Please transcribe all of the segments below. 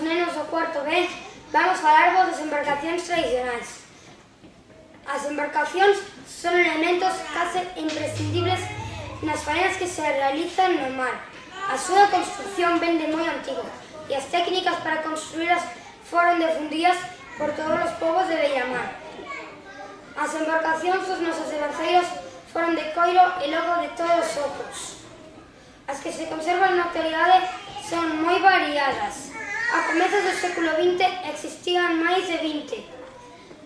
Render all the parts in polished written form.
nenos do cuarto B, vamos falarvos das embarcacións tradicionais. As embarcacións son elementos case imprescindibles nas faenas que se realizan no mar. A súa construción vén de moi antigo e as técnicas para construílas foron difundidas por todos os povos de beiramar. As embarcacións dos nosos devanceiros foron de coiro e logo de todos os outros. As que se conservan na actualidade son moi variadas. A comezos do século XX existían máis de 20.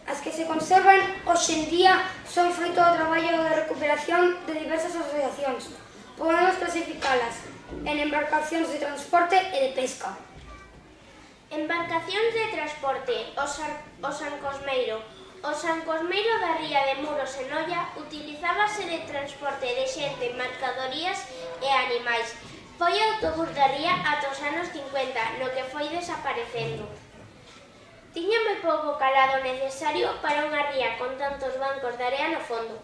As que se conservan hoxe en día son fruto do traballo de recuperación de diversas asociacións. Podemos clasificalas en embarcacións de transporte e de pesca. Embarcacións de transporte, o San Cosmeiro. O San Cosmeiro da ría de Muros en Noia utilizábase de transporte de xente, mercadorías e animais. Foi o autobús da ría ata os anos 50, no que foi desaparecendo. Tiña moi pouco calado necesario para unha ría con tantos bancos de area no fondo.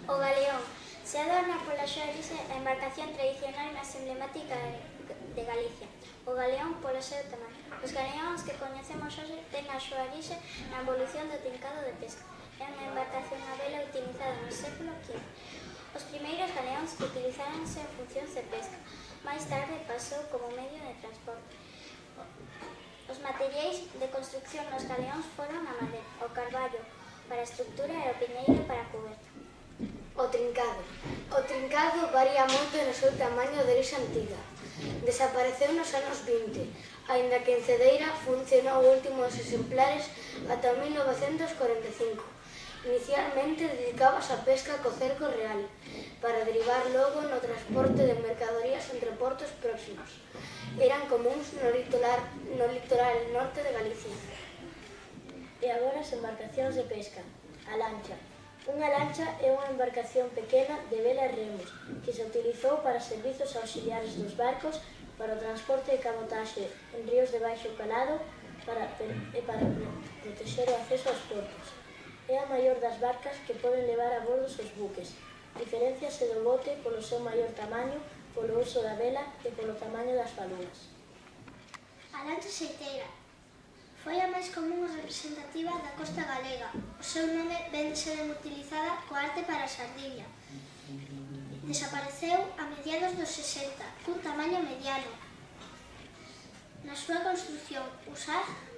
O galeón. Se adorna pola súa orixe a embarcación tradicional máis emblemática de Galicia. O galeón polo seu tamaño. Os galeóns que coñecemos hoxe ten a súa orixe na evolución do trincado de pesca. É unha embarcación a vela utilizada no século XV. Os primeiros galeóns utilizáronse en funcións de pesca. Máis tarde pasou como medio de transporte. Os materiais de construcción nos galeóns foron a madeira, o carballo para a estructura e o piñeiro para a cuberta. O trincado. O trincado varía moito no seu tamaño de orixe antiga. Desapareceu nos anos 20, aínda que en Cedeira funcionou o último dos exemplares ata 1945. Inicialmente dedicábase á pesca co cerco real, para derivar logo no transporte de mercadorías entre portos próximos. Eran comúns no litoral norte de Galicia. E agora as embarcacións de pesca. A lancha. Unha lancha é unha embarcación pequena de vela e remos que se utilizou para servizos auxiliares dos barcos, para o transporte de cabotaxe en ríos de baixo calado e para protexer o acceso aos portos. É a maior das barcas que poden levar a bordo os buques. Diferenciase do bote polo seu maior tamaño, polo uso da vela e polo tamaño das falunas. A lancha xeiteira foi a máis común e representativa da costa galega. O seu nome vén de ser utilizada coa arte para a sardiña. Desapareceu a mediados dos 60, cun tamaño mediano. Na súa construción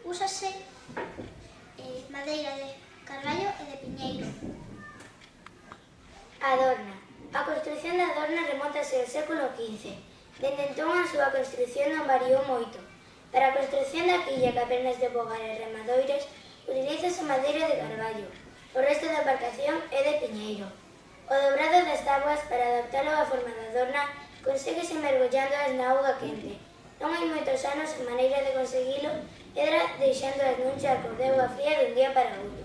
úsase madeira de carballo e de piñeiro. Adorna. A construción da adorna remóntase ao século XV. Dende entón a súa construción non variou moito. Para a construción da quilla, cavernas de bogar e remadoiras, utilízase madeira de carballo. O resto da embarcación é de piñeiro. O dobrado das táboas para adaptalo á forma da adorna conseguese mergollándoas na auga quente. Non hai moitos anos a maneira de conseguilo era deixándoas nun charco de auga fría dun día para outro.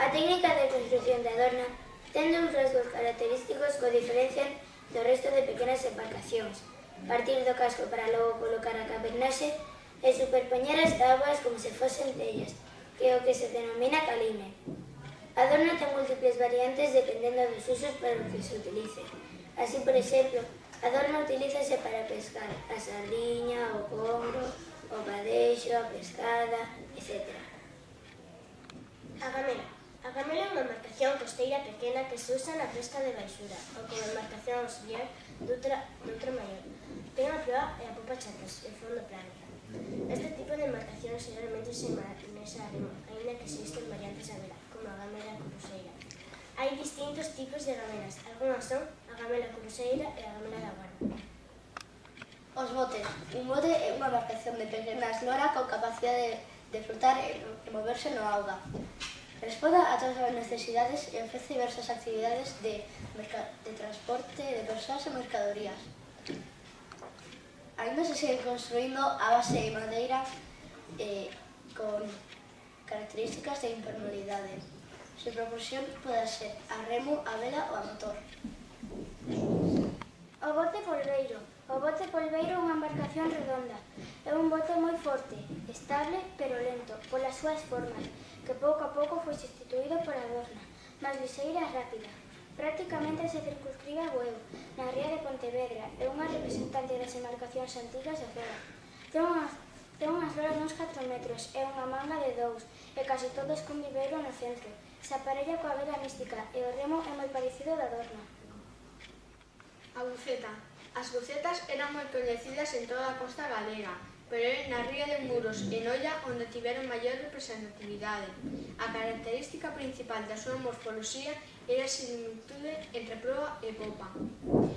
A técnica de construción da adorna ten dous rasgos característicos que o diferencian do resto de pequenas embarcacións. Partir do casco para logo colocar a cavernaxe e superpoñer as táboas como se fosen tellas, que é o que se denomina calime. A adorna ten múltiples variantes dependendo dos usos para os que se utilice. Así, por exemplo, a adorna utilízase para pescar a sardiña, o congro, o padexo, a pescada, etc. A gamela. A gamela é unha embarcación costeira pequena que se usa na pesca de baixura ou como embarcación auxiliar doutra maior. Ten a proa e a popa chatas e fondo plano. Este tipo de embarcación xeralmente se manexa a remo, aínda que existen variantes a vela, como a gamela cruceira. Hai distintos tipos de gamelas, algunhas son a gamela cruceira e a gamela da guarda. Os botes. Un bote é unha embarcación de pequena eslora con capacidade de flotar e moverse no auga. Responde a todas as necesidades e ofrece diversas actividades de transporte de persoas e mercadorías. Ainda se sigue construindo a base de madeira con características de impermeabilidade. Su propulsión pode ser a remo, a vela ou a motor. O bote polveiro. O bote polveiro é unha embarcación redonda. É un bote moi forte, estable pero lento, polas súas formas, que pouco a pouco foi substituído por a adorna, máis liseira e rápida. Prácticamente se circunscribe a Bueu, na ría de Pontevedra, é unha representante das embarcacións antigas da zona. Ten unhas loras uns 4 metros e unha manga de 2, e casi todos con viveiro no centro. Se aparella coa vela mística e o remo é moi parecido da Dorna. A buceta. As bucetas eran moi coñecidas en toda a costa galega, pero é na ría de Muros e Noia onde tiveron maior representatividade. A característica principal da súa morfoloxía era a similitude entre proa e popa.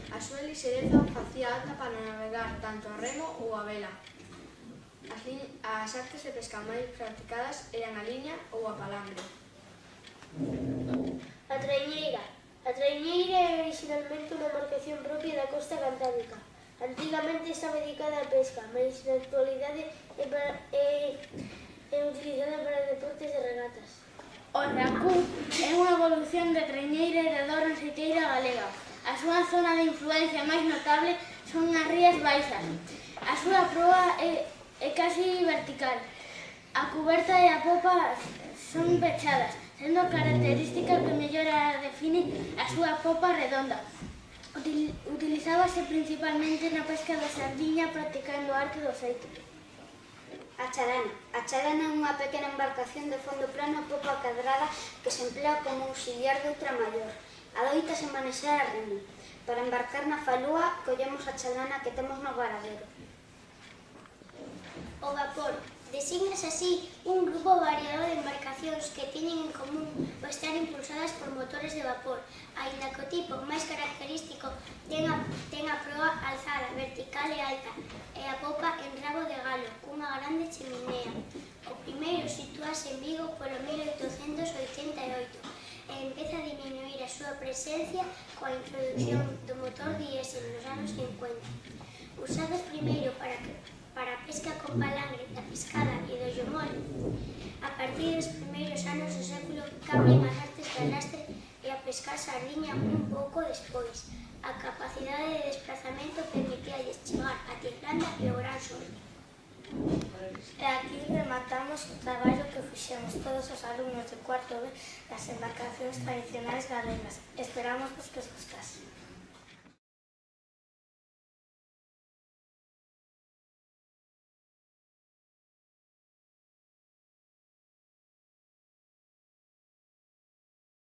A súa lixereza facía apta para navegar tanto a remo ou a vela. As artes de pesca máis practicadas eran a liña ou a palambre. A traiñeira. A traiñeira é originalmente unha embarcación propia da costa cantábrica. Antigamente estaba dedicada á pesca, mas na actualidade é utilizada para deportes de regatas. O racú é unha evolución de traiñeira heredora xeiteira galega. A súa zona de influencia máis notable son as rías baixas. A súa proa é casi vertical. A cuberta e a popa son pechadas, sendo característica que mellor a define a súa popa redonda. Utilizábase principalmente na pesca da sardiña practicando a arte do xeito. A charana. A charana é unha pequena embarcación de fondo plano popa cadrada que se emplea como auxiliar de outra maior. Adoítase manexar a remo. Para embarcar na falúa, collemos a charana que temos no varadero. O vapor. Designase así un grupo variado de embarcacións que teñen en común o estar impulsadas por motores de vapor, aínda que o tipo máis característico ten a proa alzada, vertical e alta, e a popa en rabo de galo, cunha grande cheminea. O primeiro sitúase en Vigo polo 1888 e empeza a diminuir a súa presencia coa introducción do motor diésel nos anos 50. Usados primeiro para a pesca con palangre, da pescada e do llomol. A partir dos primeiros anos do século cambian as artes de arrastre e a pescar sardiña un pouco despois. A capacidade de desplazamento permitíalles chegar a Irlanda e o Gran Sur. E aquí rematamos o traballo que fixemos todos os alumnos de cuarto B das embarcacións tradicionais galegas. Esperamos que os gustase.